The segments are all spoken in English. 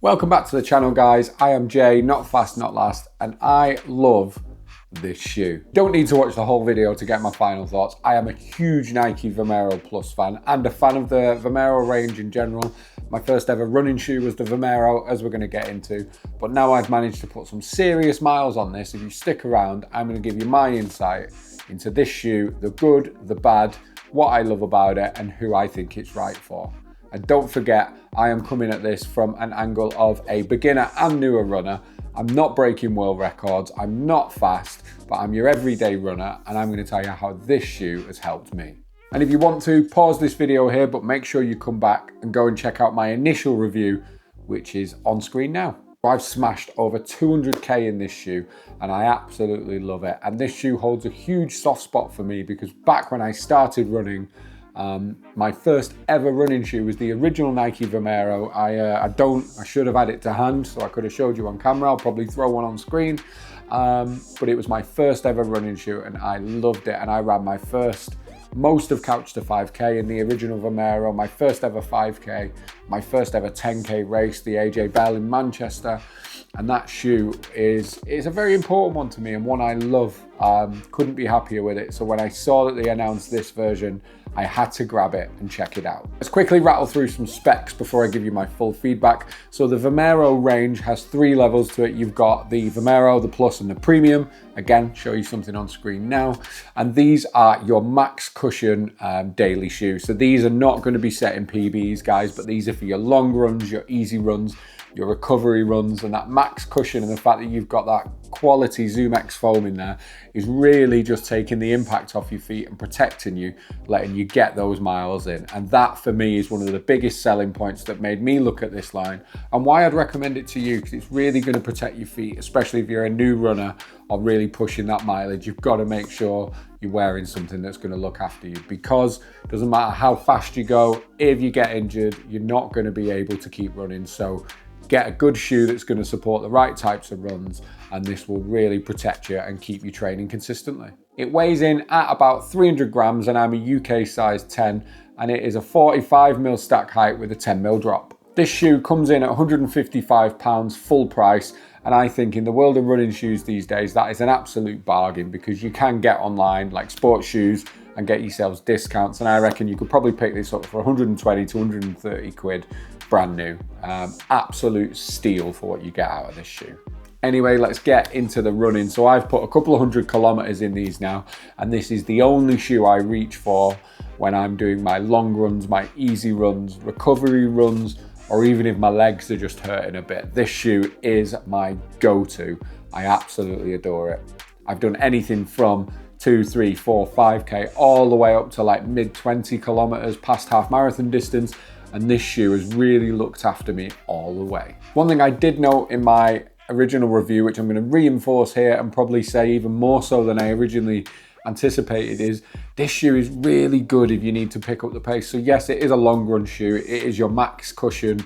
Welcome back to the channel, guys. I am Jay, not fast, not last, and I love this shoe. Don't need to watch the whole video to get my final thoughts. I am a huge Nike Vomero Plus fan and a fan of the Vomero range in general. My first ever running shoe was the Vomero, as we're going to get into, but now I've managed to put some serious miles on this. If you stick around, I'm going to give you my insight into this shoe, the good, the bad, what I love about it, and who I think it's right for. And don't forget, I am coming at this from an angle of a beginner and newer runner. I'm not breaking world records, I'm not fast, but I'm your everyday runner, and I'm going to tell you how this shoe has helped me. And if you want to, pause this video here, but make sure you come back and go and check out my initial review, which is on screen now. I've smashed over 200k in this shoe, and I absolutely love it. And this shoe holds a huge soft spot for me because back when I started running, my first ever running shoe was the original Nike Vomero. I should have had it to hand, so I could have showed you on camera. I'll probably throw one on screen. But it was my first ever running shoe, and I loved it. And I ran my most of Couch to 5k in the original Vomero, my first ever 5k, my first ever 10k race, the AJ Bell in Manchester. And that shoe is a very important one to me and one I love. Couldn't be happier with it. So when I saw that they announced this version, I had to grab it and check it out. Let's quickly rattle through some specs before I give you my full feedback. So the Vomero range has 3 levels to it. You've got the Vomero, the Plus, and the Premium. Again, show you something on screen now. And these are your max cushion daily shoes. So these are not going to be set in PBs, guys, but these are for your long runs, your easy runs, your recovery runs, and that max cushion and the fact that you've got that quality Zoom X foam in there is really just taking the impact off your feet and protecting you, letting you get those miles in. And that for me is one of the biggest selling points that made me look at this line and why I'd recommend it to you, because it's really going to protect your feet, especially if you're a new runner or really pushing that mileage. You've got to make sure you're wearing something that's going to look after you, because it doesn't matter how fast you go, if you get injured, you're not going to be able to keep running. So get a good shoe that's going to support the right types of runs, and this will really protect you and keep you training consistently. It weighs in at about 300 grams, and I'm a UK size 10, and it is a 45mm stack height with a 10mm drop. This shoe comes in at £155 full price, and I think in the world of running shoes these days, that is an absolute bargain, because you can get online like sports shoes and get yourselves discounts, and I reckon you could probably pick this up for 120 to 130 quid brand new. Absolute steal for what you get out of this shoe. Anyway, let's get into the running. So I've put a couple of 100 kilometers in these now, and this is the only shoe I reach for when I'm doing my long runs, my easy runs, recovery runs, or even if my legs are just hurting a bit. This shoe is my go-to. I absolutely adore it. I've done anything from 2, 3, 4, 5k all the way up to like mid 20 kilometers past half marathon distance, and this shoe has really looked after me all the way. One thing I did note in my original review, which I'm going to reinforce here and probably say even more so than I originally anticipated, is this shoe is really good if you need to pick up the pace. So yes, it is a long run shoe. It is your max cushion,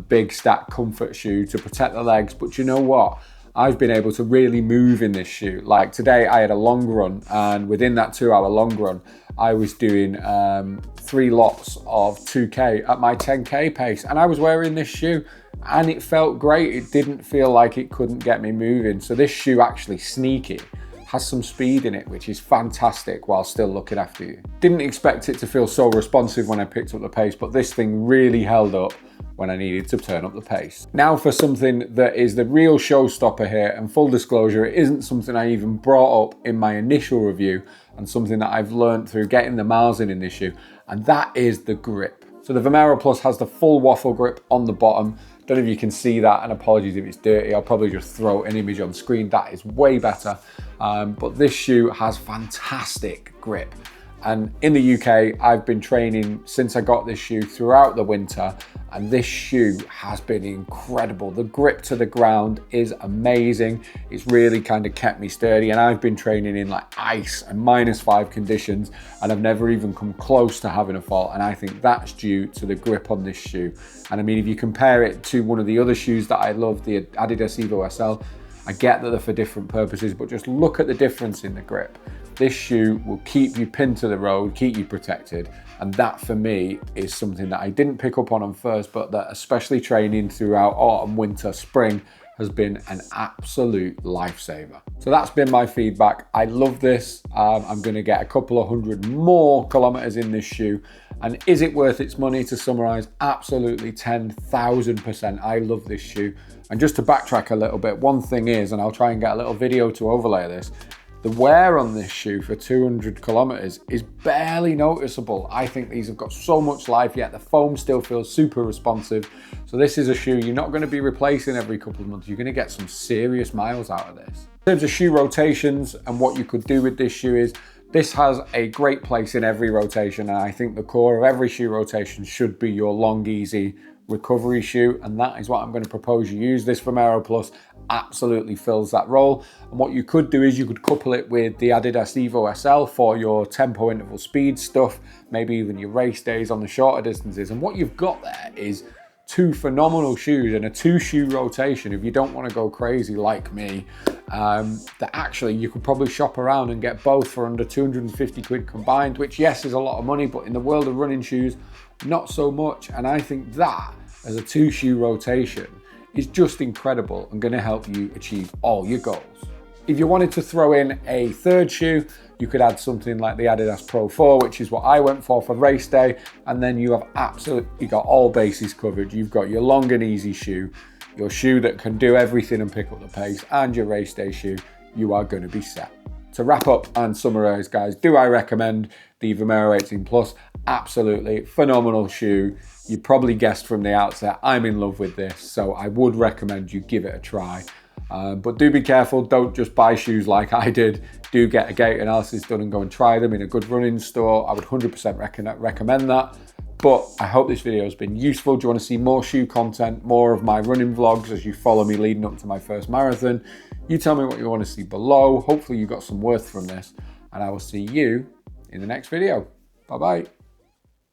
big stack comfort shoe to protect the legs. But you know what? I've been able to really move in this shoe. Like today I had a long run, and within that 2-hour long run, I was doing 3 lots of 2k at my 10k pace, and I was wearing this shoe and it felt great. It didn't feel like it couldn't get me moving. So this shoe actually sneaky has some speed in it, which is fantastic while still looking after you. Didn't expect it to feel so responsive when I picked up the pace, but this thing really held up when I needed to turn up the pace. Now for something that is the real showstopper here, and full disclosure, it isn't something I even brought up in my initial review, and something that I've learned through getting the miles in this shoe, and that is the grip. So the Vomero Plus has the full waffle grip on the bottom. Don't know if you can see that, and apologies if it's dirty. I'll probably just throw an image on screen. That is way better. But this shoe has fantastic grip. And in the UK, I've been training since I got this shoe throughout the winter, and this shoe has been incredible. The grip to the ground is amazing. It's really kind of kept me sturdy, and I've been training in like ice and -5 conditions, and I've never even come close to having a fall. And I think that's due to the grip on this shoe. And I mean, if you compare it to one of the other shoes that I love, the Adidas Evo SL, I get that they're for different purposes, but just look at the difference in the grip. This shoe will keep you pinned to the road, keep you protected. And that for me is something that I didn't pick up on first, but that especially training throughout autumn, winter, spring has been an absolute lifesaver. So that's been my feedback. I love this. I'm gonna get a couple of hundred more kilometers in this shoe. And is it worth its money? To summarize, absolutely 10,000%. I love this shoe. And just to backtrack a little bit, one thing is, and I'll try and get a little video to overlay this, the wear on this shoe for 200 kilometers is barely noticeable. I think these have got so much life, yet the foam still feels super responsive. So this is a shoe you're not going to be replacing every couple of months. You're going to get some serious miles out of this. In terms of shoe rotations and what you could do with this shoe is, this has a great place in every rotation, and I think the core of every shoe rotation should be your long, easy recovery shoe, and that is what I'm going to propose you use. This Vomero Plus absolutely fills that role. And what you could do is you could couple it with the Adidas Evo SL for your tempo interval speed stuff, maybe even your race days on the shorter distances. And what you've got there is two phenomenal shoes and a 2-shoe rotation if you don't want to go crazy like me, that actually you could probably shop around and get both for under 250 quid combined, which yes is a lot of money, but in the world of running shoes, not so much. And I think that as a 2-shoe rotation is just incredible and going to help you achieve all your goals. If you wanted to throw in a third shoe, you could add something like the Adidas Pro 4, which is what I went for race day. And then you have absolutely got all bases covered. You've got your long and easy shoe, your shoe that can do everything and pick up the pace, and your race day shoe. You are going to be set. To wrap up and summarize, guys, do I recommend the Vomero 18 Plus? Absolutely. Phenomenal shoe. You probably guessed from the outset, I'm in love with this. So I would recommend you give it a try. But do be careful. Don't just buy shoes like I did. Do get a gait analysis done and go and try them in a good running store. I would 100% recommend that. But I hope this video has been useful. Do you want to see more shoe content, more of my running vlogs as you follow me leading up to my first marathon? You tell me what you want to see below. Hopefully you got some worth from this, and I will see you in the next video. Bye-bye.